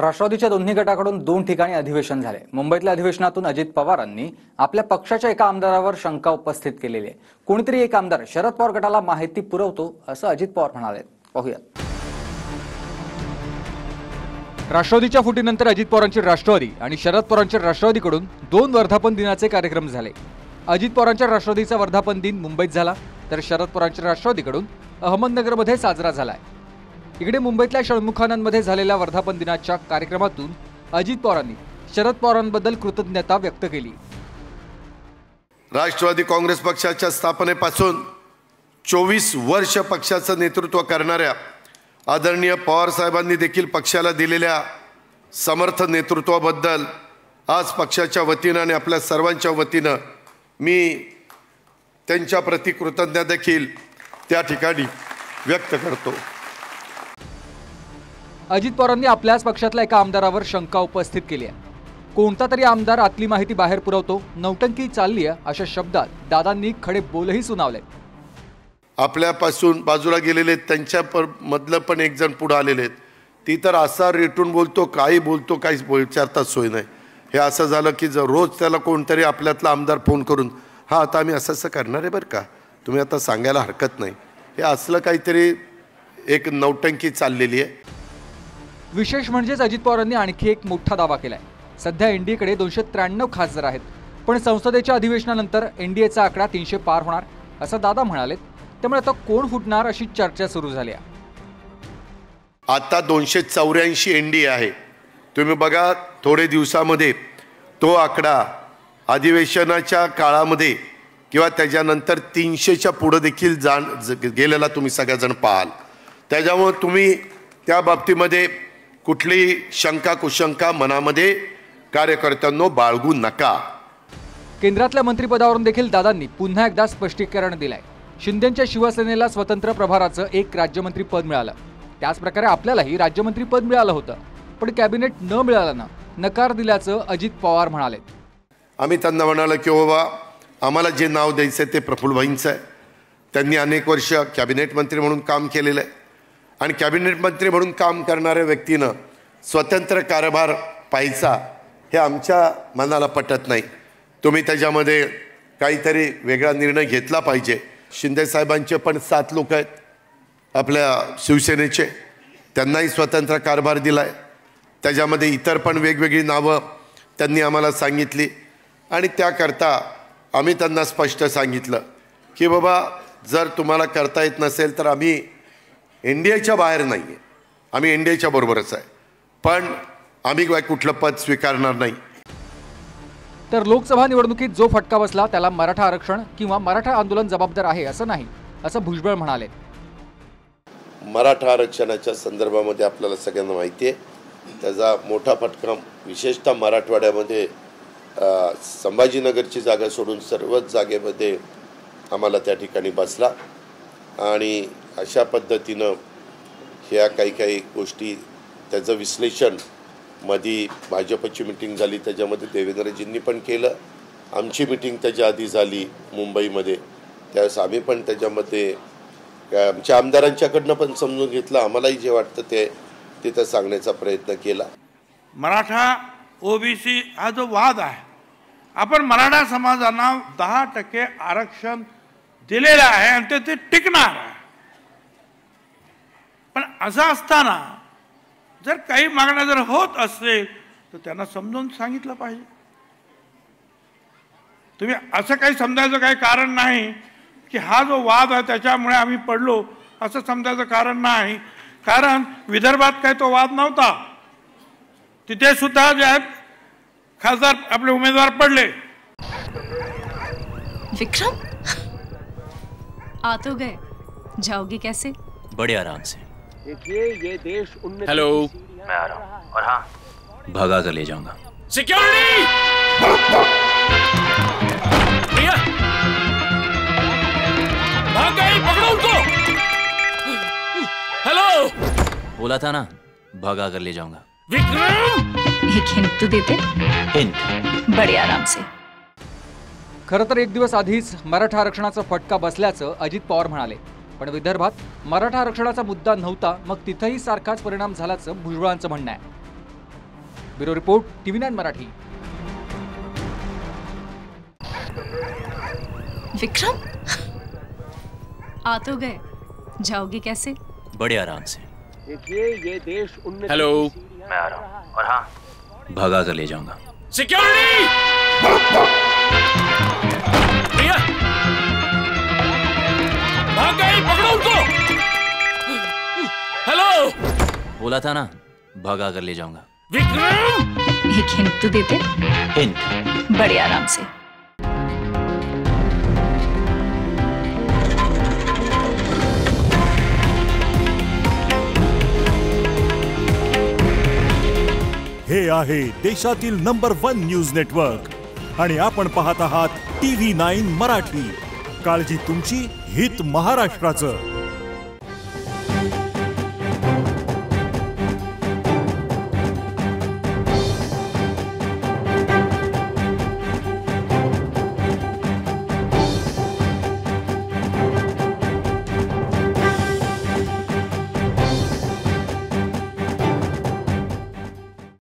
राष्ट्रवादीच्या दोन्ही गटाकडून 2 ठिकाणी अधिवेशन झाले। मुंबईतल्या अधिवेशनातून अजित पवारांनी आपल्या पक्षाच्या एका आमदारावर शंका उपस्थित केलेली आहे। कोणीतरी एक आमदार शरद पवार गटाला माहिती पुरवतो असं अजित पवार म्हणाले। पाहूयात। राष्ट्रवादीच्या फुटीनंतर अजित पवारांचे राष्ट्रवादी आणि शरद पवारांच्या राष्ट्रवादीकडून 2 वर्धापन दिनाचे कार्यक्रम झाले। अजित पवारांच्या राष्ट्रवादीचा वर्धापन दिन मुंबईत झाला, तर शरद पवारांच्या राष्ट्रवादीकडून अहमदनगरमध्ये साजरा झालाय। इकडे मुंबईतल्या षण्मुखानंदमध्ये झालेल्या वर्धापन दिनाच्या कार्यक्रमातून अजित पवारांनी शरद पवारांबद्दल कृतज्ञता व्यक्त केली। राष्ट्रवादी काँग्रेस पक्षाच्या स्थापनेपासून 24 वर्ष पक्षाचं नेतृत्व करणाऱ्या आदरणीय पवार साहेबांनी देखील पक्षाला दिलेल्या समर्थ नेतृत्वाबद्दल आज पक्षाच्या वतीनं आणि आपल्या सर्वांच्या वतीनं मी त्यांच्या प्रति कृतज्ञता देखील त्या ठिकाणी व्यक्त करतो। अजित पवारांनी आपल्याच पक्षातल्या एका आमदारावर शंका उपस्थित केली आहे। कोणता तरी आमदार आतली माहिती बाहेर पुरवतो, नौटंकी चालली आहे अशा शब्दात दादांनी खडे बोलही सुनावले। आपल्यापासून बाजूला गेलेले त्यांच्या मधलं पण एक जण पुढे आलेले आहेत, ती तर असा रेटून बोलतो, काही बोलतो, काहीच विचारतात सोय नाही। हे असं झालं की जर रोज त्याला कोणतरी आपल्यातला आमदार फोन करून हा आता आम्ही असं करणार आहे बरं का, तुम्ही आता सांगायला हरकत नाही, हे असलं काहीतरी एक नौटंकी चाललेली आहे। विशेष म्हणजे अजित पवारांनी आणखी एक मोठा दावा केलाय। सध्या एनडीएकडे 293 खासदार आहेत, पण संसदेच्या अधिवेशनानंतर एनडीएचा आकडा 300 पार होणार असं दादा म्हणाले। त्यामुळे आता कोण फुटणार अशी चर्चा सुरू झाली आहे। आता 284 एनडीए आहे। तुम्ही बघा थोडे दिवसामध्ये तो आकडा अधिवेशनाच्या काळामध्ये किंवा त्याच्यानंतर 300च्या पुढे देखील गेलेला तुम्ही सगळेजण पाहाल। त्याच्यामुळे तुम्ही त्या बाबतीमध्ये कुठली शंका कुशंका मनामध्ये कार्यकर्त्यांनो बाळगू नका। केंद्रातल्या मंत्रिपदावरून देखील दादांनी पुन्हा एकदा स्पष्टीकरण दिलंय। शिंदेच्या शिवसेनेला स्वतंत्र प्रभाराचं एक राज्यमंत्री पद मिळालं, त्याच प्रकारे आपल्यालाही राज्यमंत्री पद मिळालं होतं, पण कॅबिनेट न मिळाल्यानं नकार दिल्याचं अजित पवार म्हणाले। आम्ही त्यांना म्हणालो की बाबा आम्हाला जे नाव द्यायचं ते प्रफुल्लभाईंचं आहे। त्यांनी अनेक वर्ष कॅबिनेट मंत्री म्हणून काम केलेलं आहे आणि कॅबिनेट मंत्री म्हणून काम करणाऱ्या व्यक्तीनं स्वतंत्र कारभार पाहायचा हे आमच्या मनाला पटत नाही। तुम्ही त्याच्यामध्ये काहीतरी वेगळा निर्णय घेतला पाहिजे। शिंदे साहेबांचे पण 7 लोक आहेत आपल्या शिवसेनेचे, त्यांनाही स्वतंत्र कारभार दिला आहे। त्याच्यामध्ये इतर पण वेगवेगळी नावं त्यांनी आम्हाला सांगितली आणि त्याकरता आम्ही त्यांना स्पष्ट सांगितलं की बाबा जर तुम्हाला करता येत नसेल तर आम्ही एनडीएच्या बाहेर नाही आहे, आम्ही एनडीएच्या बरोबरच आहे, पण आम्ही कुठलं पद स्वीकारणार नाही। तर लोकसभा निवडणुकीत जो फटका बसला त्याला मराठा आरक्षण किंवा मराठा आंदोलन जबाबदार आहे असं नाही, असं भुजबळ म्हणाले। मराठा आरक्षणाच्या संदर्भामध्ये आपल्याला सगळ्यांना माहिती आहे, त्याचा मोठा फटका विशेषतः मराठवाड्यामध्ये संभाजीनगरची जागा सोडून सर्वच जागेमध्ये आम्हाला त्या ठिकाणी बसला आणि अशा पद्धतीनं ह्या काही गोष्टी त्याचं विश्लेषण मध्ये भाजपची मीटिंग झाली, त्याच्यामध्ये देवेंद्रजींनी पण केलं। आमची मीटिंग त्याच्या आधी झाली मुंबईमध्ये, त्यावेळेस आम्ही पण त्याच्यामध्ये आमच्या आमदारांच्याकडनं पण समजून घेतलं, आम्हालाही जे वाटतं ते तिथं सांगण्याचा प्रयत्न केला। मराठा ओबीसी हा जो वाद आहे, आपण मराठा समाजाला 10% आरक्षण दिलेलं आहे आणि ते टिकणार आहे, पण असं असताना जर काही मागण्या जर होत असेल तर त्यांना समजून सांगितलं पाहिजे। तुम्ही असं काही समजायचं काही कारण नाही की हा जो वाद आहे त्याच्यामुळे आम्ही पडलो असं समजायचं कारण नाही, कारण विदर्भात काही तो वाद नव्हता, तिथे सुद्धा जे आहेत खासदार आपले उमेदवार पडले। विक्रम आ तो गए, जाओगे कैसे? बड़े आराम से। ये देश हेलो, मैं आ रहा हूँ और हाँ भगा कर ले जाऊंगा। सिक्योरिटी! भाग गई, पकड़ो उनको। हेलो, बोला था ना भगा कर ले जाऊंगा। विक्रम! एक हिंट तो देते। हिंट? बड़े आराम से। खरं तर एक दिवस आधीच मराठा आरक्षणाचा फटका बसल्याचं अजित पवार म्हणाले, पण विदर्भात मराठा आरक्षणाचा मुद्दा नव्हता, मग तिथेही सारखाच परिणाम झाल्याचं भुजबळांचं म्हणणं आहे। Bureau report TV9 Marathi. Vikram, आ तो गए, जाओगे कैसे? बड़े आराम से. ये देश हेलो, मैं आ रहा हूँ. और हाँ, भगा कर ले जाऊंगा. सिक्योरिटी! भैया, भाग गए, पकड़ो उनको! हेलो! बोला था ना, भगा कर ले जाऊंगा. विक्रम! एक हिंट तो देते. हिंट. बड़े आराम से. हे आहे देशातील नंबर 1 न्यूज नेटवर्क आणि आपण पाहत आहात TV9 मराठी. काळजी तुमची, हित महाराष्ट्राचं.